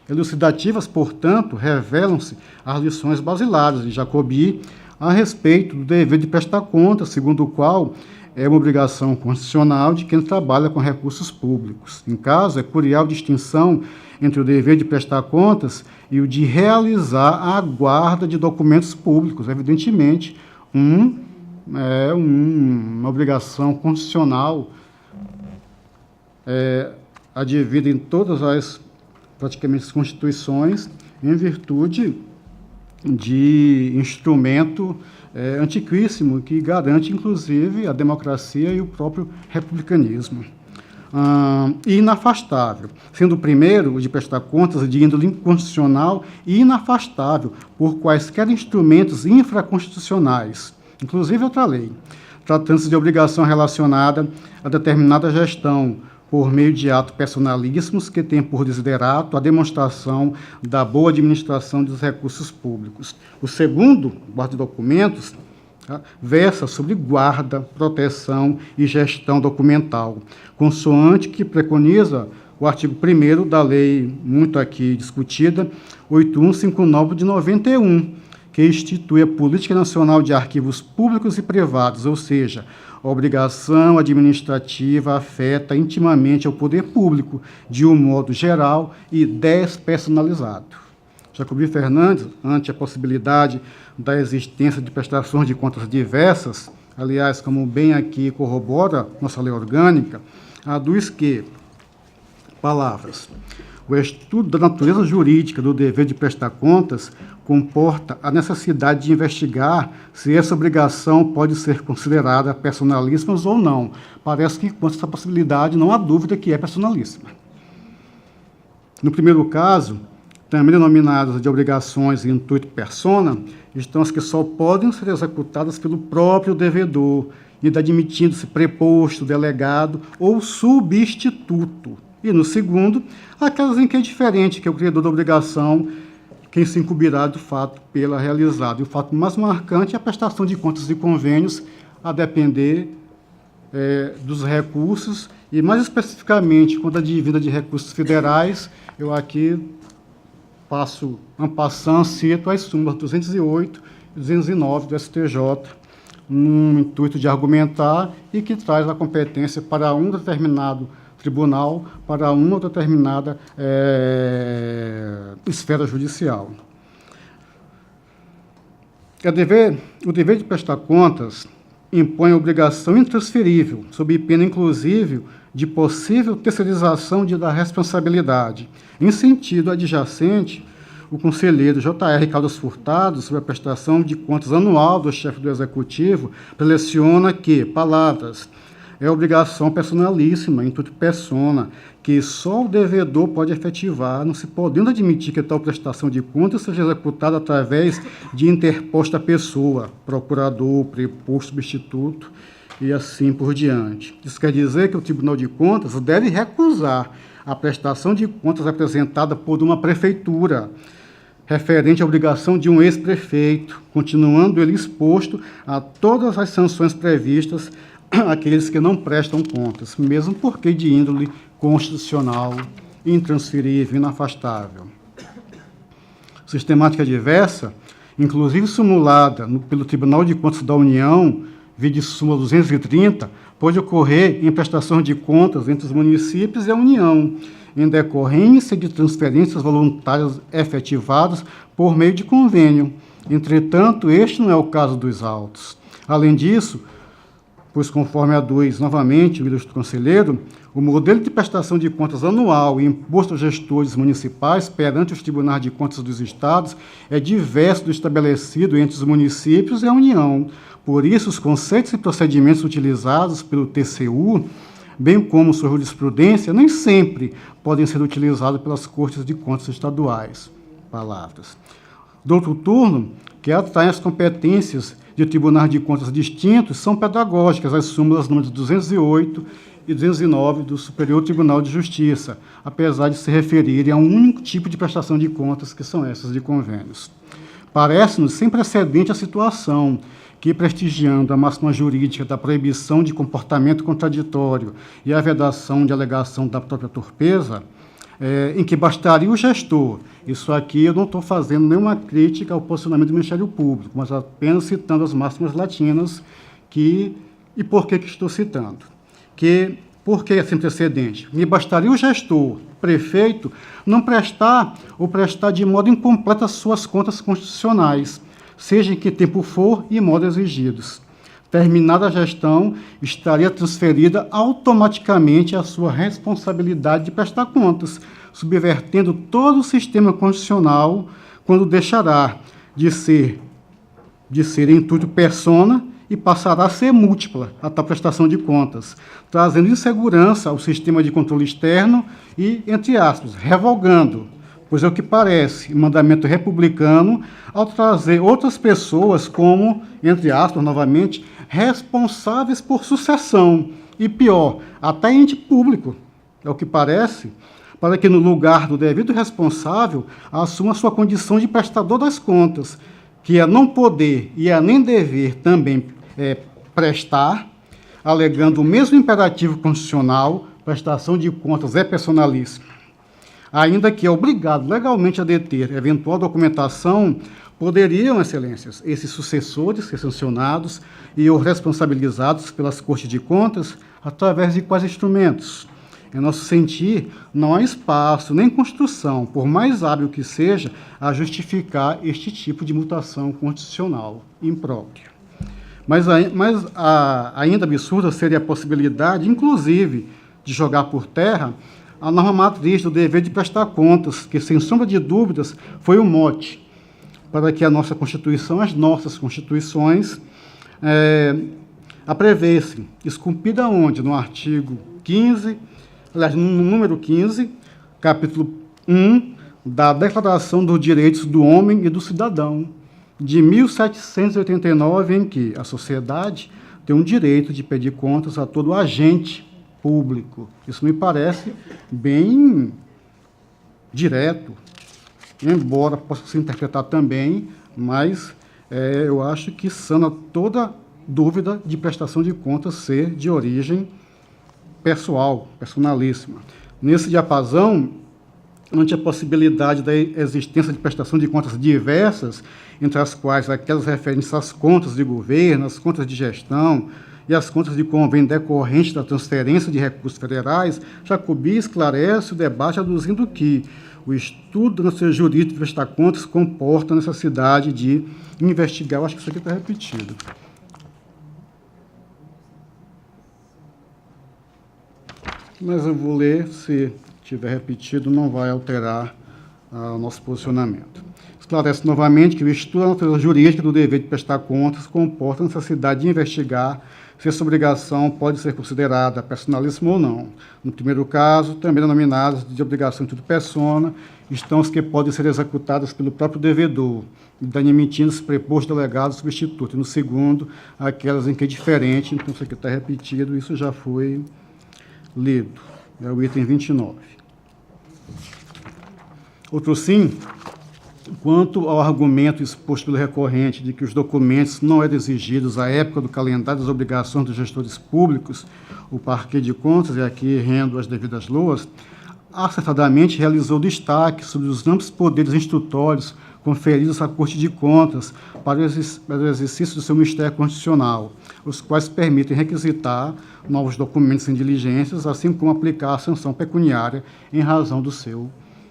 Elucidativas, portanto, revelam-se as lições basilares de Jacobi a respeito do dever de prestar contas, segundo o qual é uma obrigação constitucional de quem trabalha com recursos públicos. Em caso, é curial distinção entre o dever de prestar contas e o de realizar a guarda de documentos públicos. Evidentemente, uma obrigação constitucional advida em todas as, praticamente, constituições, em virtude de instrumento antiquíssimo, que garante, inclusive, a democracia e o próprio republicanismo. E inafastável, sendo o primeiro, o de prestar contas, de índole inconstitucional e inafastável por quaisquer instrumentos infraconstitucionais, inclusive outra lei, tratando-se de obrigação relacionada a determinada gestão, por meio de atos personalíssimos que têm por desiderato a demonstração da boa administração dos recursos públicos. O segundo, guarda de documentos, versa sobre guarda, proteção e gestão documental, consoante que preconiza o artigo 1º da lei, muito aqui discutida, 8159 de 91, que institui a Política Nacional de Arquivos Públicos e Privados, ou seja, a obrigação administrativa afeta intimamente ao poder público, de um modo geral e despersonalizado. Jacobi Fernandes, ante a possibilidade da existência de prestações de contas diversas, aliás, como bem aqui corrobora nossa lei orgânica, aduz que, palavras, o estudo da natureza jurídica do dever de prestar contas comporta a necessidade de investigar se essa obrigação pode ser considerada personalíssima ou não. Parece que, quanto a essa possibilidade, não há dúvida que é personalíssima. No primeiro caso, também denominadas de obrigações intuito persona, estão as que só podem ser executadas pelo próprio devedor, ainda admitindo-se preposto, delegado ou substituto. E, no segundo, aquelas em que é diferente, que é o criador da obrigação, quem se incumbirá do fato pela realizada. E o fato mais marcante é a prestação de contas e convênios, a depender dos recursos, e mais especificamente, quando a dívida de recursos federais, eu aqui passo, en passant, cito as súmulas 208 e 209 do STJ, num intuito de argumentar e que traz a competência para um determinado tribunal, para uma determinada esfera judicial. O dever de prestar contas impõe a obrigação intransferível, sob pena, inclusive, de possível terceirização da responsabilidade. Em sentido adjacente, o conselheiro J.R. Caldas Furtado, sobre a prestação de contas anual do chefe do Executivo, preleciona que, palavras, é obrigação personalíssima, intuito persona, que só o devedor pode efetivar, não se podendo admitir que tal prestação de contas seja executada através de interposta pessoa, procurador, preposto, substituto, e assim por diante. Isso quer dizer que o Tribunal de Contas deve recusar a prestação de contas apresentada por uma prefeitura, referente à obrigação de um ex-prefeito, continuando ele exposto a todas as sanções previstas àqueles que não prestam contas, mesmo porque de índole constitucional, intransferível, inafastável. Sistemática diversa, inclusive simulada pelo Tribunal de Contas da União, vide súmula 230, pode ocorrer em prestação de contas entre os municípios e a União, em decorrência de transferências voluntárias efetivadas por meio de convênio. Entretanto, este não é o caso dos autos. Além disso, pois conforme aduz novamente o ilustre conselheiro, o modelo de prestação de contas anual e imposto aos gestores municipais perante os tribunais de contas dos estados é diverso do estabelecido entre os municípios e a União. Por isso, os conceitos e procedimentos utilizados pelo TCU, bem como sua jurisprudência, nem sempre podem ser utilizados pelas Cortes de Contas estaduais. Palavras. Do outro turno, que atraem as competências de tribunais de contas distintos são pedagógicas, as súmulas números 208 e 209 do Superior Tribunal de Justiça, apesar de se referirem a um único tipo de prestação de contas, que são essas de convênios. Parece-nos sem precedente a situação que, prestigiando a máxima jurídica da proibição de comportamento contraditório e a vedação de alegação da própria torpeza, em que bastaria o gestor. Isso aqui eu não estou fazendo nenhuma crítica ao posicionamento do Ministério Público, mas apenas citando as máximas latinas e por que estou citando? Por que é sem precedente? Me bastaria o gestor, prefeito, não prestar ou prestar de modo incompleto as suas contas constitucionais, seja em que tempo for e modo exigidos. Terminada a gestão, estaria transferida automaticamente a sua responsabilidade de prestar contas, subvertendo todo o sistema constitucional, quando deixará de ser intuito persona e passará a ser múltipla a tal prestação de contas, trazendo insegurança ao sistema de controle externo e, entre aspas, revogando, pois é o que parece, mandamento republicano, ao trazer outras pessoas como, entre aspas, novamente, responsáveis por sucessão, e pior, até ente público, é o que parece, para que no lugar do devido responsável assuma sua condição de prestador das contas, que é não poder e é nem dever também prestar, alegando o mesmo imperativo constitucional, prestação de contas é personalíssima. Ainda que é obrigado legalmente a deter eventual documentação, poderiam, excelências, esses sucessores ser sancionados e ou responsabilizados pelas Cortes de Contas através de quais instrumentos? Em nosso sentir, não há espaço nem construção, por mais hábil que seja, a justificar este tipo de mutação constitucional imprópria. Mas ainda absurda seria a possibilidade, inclusive, de jogar por terra a norma matriz do dever de prestar contas, que, sem sombra de dúvidas, foi o mote para que a nossa Constituição, as nossas Constituições, a prevessem, esculpida onde? No artigo 15, aliás, no número 15, capítulo 1, da Declaração dos Direitos do Homem e do Cidadão, de 1789, em que a sociedade tem um direito de pedir contas a todo agente público. Isso me parece bem direto, embora possa se interpretar também, mas eu acho que sana toda dúvida de prestação de contas ser de origem pessoal, personalíssima. Nesse diapasão, ante a possibilidade da existência de prestação de contas diversas, entre as quais aquelas referentes às contas de governo, às contas de gestão e as contas de convênio decorrentes da transferência de recursos federais, Jacobi esclarece o debate aduzindo que o estudo da natureza jurídica de prestar contas comporta a necessidade de investigar. Eu acho que isso aqui está repetido. Mas eu vou ler, se tiver repetido, não vai alterar o nosso posicionamento. Esclarece novamente que o estudo da natureza jurídica do dever de prestar contas comporta a necessidade de investigar se essa obrigação pode ser considerada personalíssima ou não. No primeiro caso, também denominadas de obrigação de persona, estão as que podem ser executadas pelo próprio devedor, emitindo-se preposto, delegado, substituto. E no segundo, aquelas em que é diferente, então isso aqui está repetido, isso já foi lido. É o item 29. Outro sim, quanto ao argumento exposto pelo recorrente de que os documentos não eram exigidos à época do calendário das obrigações dos gestores públicos, o Parquet de Contas, e aqui rendo as devidas loas, acertadamente realizou destaque sobre os amplos poderes instrutórios conferidos à Corte de Contas para o exercício do seu Ministério Constitucional, os quais permitem requisitar novos documentos em diligências, assim como aplicar a sanção pecuniária em razão do seu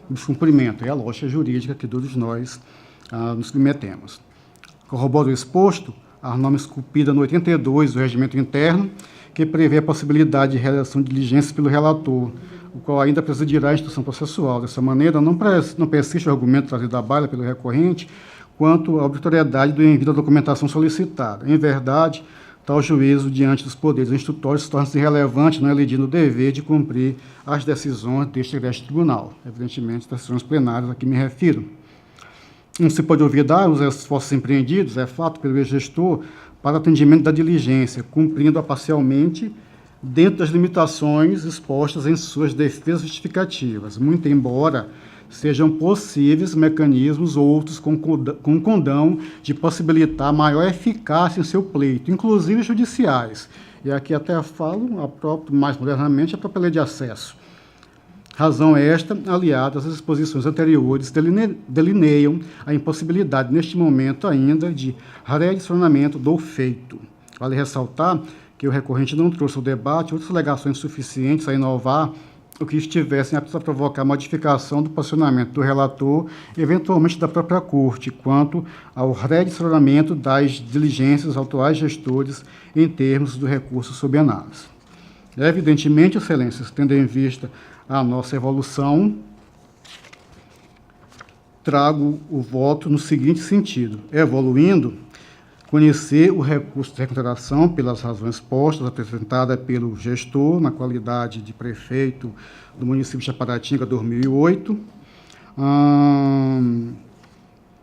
descumprimento. É a lógica jurídica que todos nós nos submetemos. Corrobora o exposto a norma esculpida no 82 do Regimento Interno, que prevê a possibilidade de realização de diligências pelo relator, o qual ainda presidirá a instrução processual. Dessa maneira, não persiste o argumento trazido à baila pelo recorrente quanto à obrigatoriedade do envio da documentação solicitada. Em verdade, tal juízo diante dos poderes instrutórios torna-se irrelevante, não elidindo o dever de cumprir as decisões deste tribunal. Evidentemente, decisões plenárias a que me refiro. Não se pode olvidar os esforços empreendidos, é fato, pelo gestor para atendimento da diligência, cumprindo-a parcialmente dentro das limitações expostas em suas defesas justificativas, muito embora sejam possíveis mecanismos outros com condão de possibilitar maior eficácia em seu pleito, inclusive judiciais. E aqui até falo, mais modernamente, a própria lei de acesso. Razão esta, aliada às exposições anteriores, delineiam a impossibilidade, neste momento ainda, de redirecionamento do feito. Vale ressaltar que o recorrente não trouxe ao debate outras alegações suficientes a inovar o que estivessem aptos a provocar modificação do posicionamento do relator e, eventualmente, da própria Corte, quanto ao redirecionamento das diligências aos atuais gestores em termos do recurso sob análise. Evidentemente, Excelências, tendo em vista a nossa evolução, trago o voto no seguinte sentido: evoluindo, conhecer o recurso de reconsideração pelas razões postas, apresentada pelo gestor na qualidade de prefeito do município de Chaparatinga, 2008,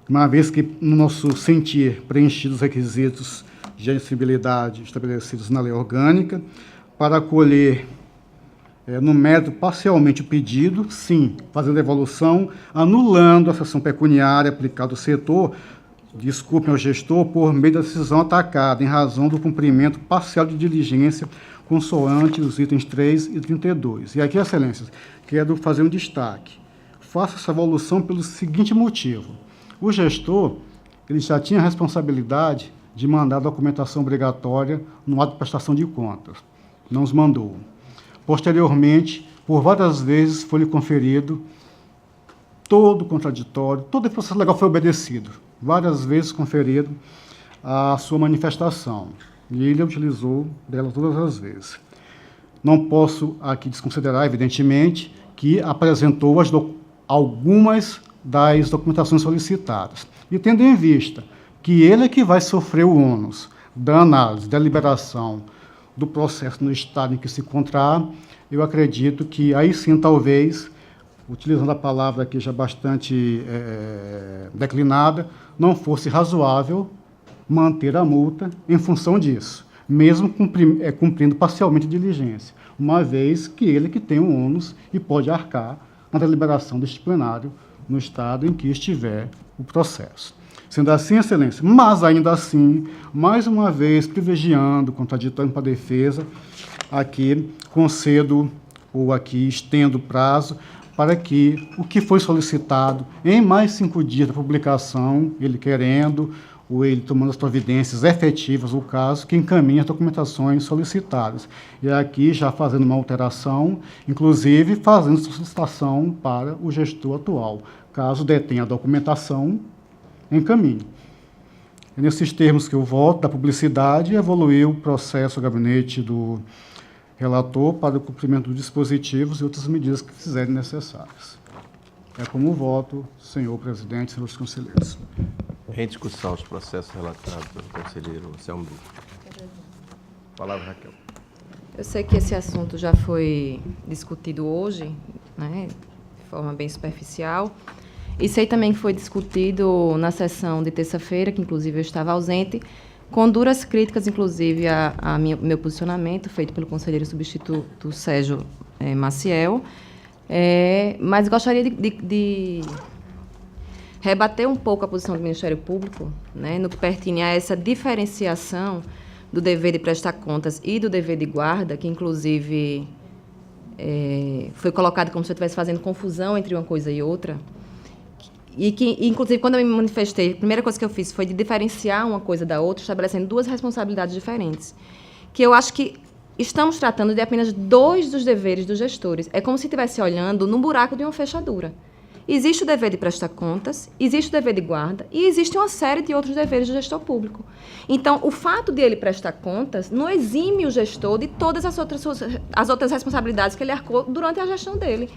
uma vez que, no nosso sentir, preenchidos os requisitos de admissibilidade estabelecidos na lei orgânica, para acolher no mérito parcialmente o pedido, sim, fazendo evolução, anulando a sanção pecuniária aplicada ao setor, desculpem ao gestor, por meio da decisão atacada, em razão do cumprimento parcial de diligência, consoante os itens 3 e 32. E aqui, Excelências, quero fazer um destaque. Faço essa evolução pelo seguinte motivo. O gestor, ele já tinha a responsabilidade de mandar a documentação obrigatória no ato de prestação de contas. Não os mandou. Posteriormente, por várias vezes, foi-lhe conferido todo o contraditório, todo o processo legal foi obedecido. Várias vezes conferido a sua manifestação. E ele utilizou dela todas as vezes. Não posso aqui desconsiderar, evidentemente, que apresentou algumas das documentações solicitadas. E tendo em vista que ele é que vai sofrer o ônus da análise, da liberação do processo no estado em que se encontrar, eu acredito que aí sim, talvez, utilizando a palavra aqui já bastante declinada, não fosse razoável manter a multa em função disso, mesmo cumprindo parcialmente a diligência, uma vez que ele que tem o ônus e pode arcar na deliberação deste plenário no estado em que estiver o processo. Sendo assim, Excelência, mas ainda assim, mais uma vez, privilegiando, contraditório para a defesa, aqui concedo ou aqui estendo o prazo para que o que foi solicitado em mais 5 dias da publicação, ele querendo, ou ele tomando as providências efetivas, o caso, que encaminhe as documentações solicitadas. E aqui já fazendo uma alteração, inclusive fazendo solicitação para o gestor atual, caso detenha a documentação, encaminhe. É nesses termos que eu voto da publicidade, evoluiu o processo do gabinete do relator para o cumprimento dos dispositivos e outras medidas que fizerem necessárias. É como voto, senhor presidente, senhores conselheiros. Em discussão, os processos relatados pelo conselheiro Anselmo Brito. Palavra, Raquel. Eu sei que esse assunto já foi discutido hoje, né, de forma bem superficial, e sei também que foi discutido na sessão de terça-feira, que inclusive eu estava ausente, com duras críticas, inclusive, a meu posicionamento, feito pelo conselheiro substituto Sérgio Maciel, mas gostaria de rebater um pouco a posição do Ministério Público, né, no que pertine a essa diferenciação do dever de prestar contas e do dever de guarda, que, inclusive, foi colocado como se eu estivesse fazendo confusão entre uma coisa e outra, e que, inclusive, quando eu me manifestei, a primeira coisa que eu fiz foi de diferenciar uma coisa da outra, estabelecendo 2 responsabilidades diferentes, que eu acho que estamos tratando de apenas 2 dos deveres dos gestores. É como se estivesse olhando num buraco de uma fechadura. Existe o dever de prestar contas, existe o dever de guarda e existe uma série de outros deveres do gestor público. Então, o fato de ele prestar contas não exime o gestor de todas as outras responsabilidades que ele arcou durante a gestão dele.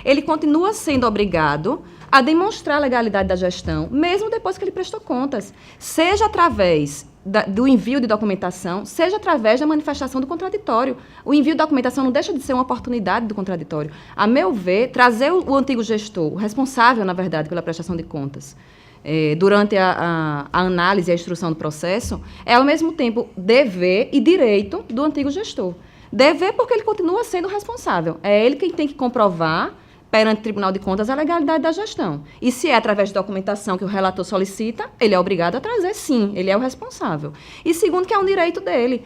Ele continua sendo obrigado a demonstrar a legalidade da gestão, mesmo depois que ele prestou contas, seja através do envio de documentação, seja através da manifestação do contraditório. O envio de documentação não deixa de ser uma oportunidade do contraditório. A meu ver, trazer o antigo gestor, o responsável, na verdade, pela prestação de contas, durante a análise e a instrução do processo, é, ao mesmo tempo, dever e direito do antigo gestor. Dever porque ele continua sendo responsável. É ele quem tem que comprovar perante o Tribunal de Contas a legalidade da gestão. E se é através de documentação que o relator solicita, ele é obrigado a trazer, sim, ele é o responsável. E segundo, que é um direito dele,